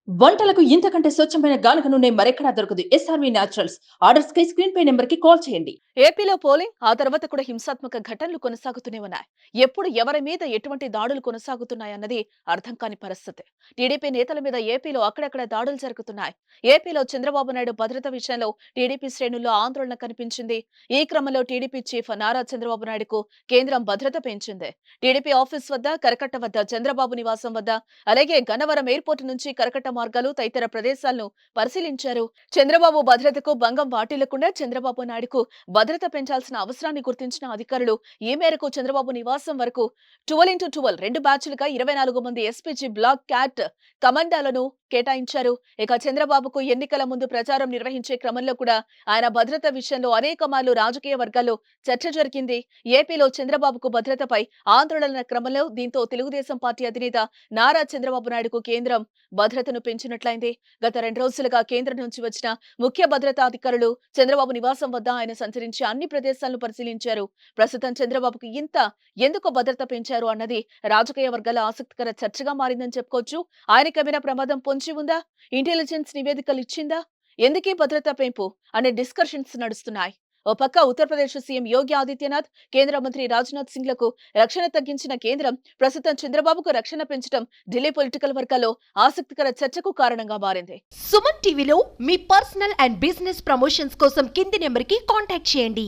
వంటలకు ఇంతకంటే స్వచ్ఛమైన గానుగ నూనె మరెక్కడా దొరకదు. SRV naturals. ఆర్డర్స్ కై స్క్రీన్ పై నెంబర్ కి కాల్ చేయండి. ఏపీలో పోలింగ్ ఆ తర్వాత కూడా హింసాత్మక ఘటనలు కొనసాగుతూనే ఉన్నాయి. ఎప్పుడు ఎవరి మీద ఎటువంటి దాడులు కొనసాగుతున్నాయన్నది అర్థం కాని పరిస్థితి. టీడీపీ నేతల మీద ఏపీలో అక్కడక్కడ దాడులు జరుగుతున్నాయి. ఏపీలో చంద్రబాబు నాయుడు భద్రత విషయంలో టీడీపీ శ్రేణుల్లో ఆందోళన కనిపించింది. ఈ క్రమంలో టీడీపీ చీఫ్ నారా చంద్రబాబు నాయుడుకు కేంద్రం భద్రత పెంచింది. టీడీపీ ఆఫీస్ వద్ద, కరకట్ట వద్ద, చంద్రబాబు నివాసం వద్ద, అలాగే గన్నవరం ఎయిర్పోర్టు నుంచి కరకట్ట మార్గాలు తదితర ప్రదేశాలను పరిశీలించారు. చంద్రబాబు భద్రతకు భంగం వాటిల్లకుండా చంద్రబాబు నాయుడుకు భద్రత పెంచాల్సిన అవసరాన్ని గుర్తించిన అధికారులు ఈ మేరకు చంద్రబాబు నివాసం వరకు 12x12 రెండు బ్యాచ్లుగా 24 మంది ఎస్పీజీ బ్లాక్ క్యాట్ కమాండాలను కేటాయించారు. ఇక చంద్రబాబుకు ఎన్నికల ముందు ప్రచారం నిర్వహించే క్రమంలో కూడా ఆయన భద్రత విషయంలో అనేక మార్లు రాజకీయ వర్గాల్లో చర్చ జరిగింది. ఏపీలో చంద్రబాబుకు భద్రతపై ఆందోళన క్రమంలో దీంతో తెలుగుదేశం పార్టీ అధినేత నారా చంద్రబాబు నాయుడుకు కేంద్రం భద్రతను పెంచినట్లయింది. గత 2 రోజులుగా కేంద్రం నుంచి వచ్చిన ముఖ్య భద్రతా అధికారులు చంద్రబాబు నివాసం వద్ద ఆయన సంచరించి అన్ని ప్రదేశాలను పరిశీలించారు. ప్రస్తుతం చంద్రబాబుకు ఎందుకు భద్రత పెంచారు అన్నది రాజకీయ వర్గాల ఆసక్తికర చర్చగా మారిందని చెప్పుకోవచ్చు. ఆయనకేమైనా ప్రమాదం పొంచి ఉందా? ఇంటెలిజెన్స్ నివేదికలు ఇచ్చిందా? ఎందుకీ భద్రతా పెంపు అనే డిస్కషన్స్ నడుస్తున్నాయి. ఓ పక్క ఉత్తరప్రదేశ్ సీఎం యోగి ఆదిత్యనాథ్, కేంద్ర మంత్రి రాజ్నాథ్ సింగ్ లకు రక్షణ తగ్గించిన కేంద్రం ప్రస్తుతం చంద్రబాబుకు రక్షణ పెంచడం ఢిల్లీ పొలిటికల్ వర్గాల్లో ఆసక్తికర చర్చకు కారణంగా మారింది. సుమన్ టీవీలో మీ పర్సనల్ అండ్ బిజినెస్ ప్రమోషన్స్ కోసం కింది నెంబర్ కి కాంటాక్ట్ చేయండి.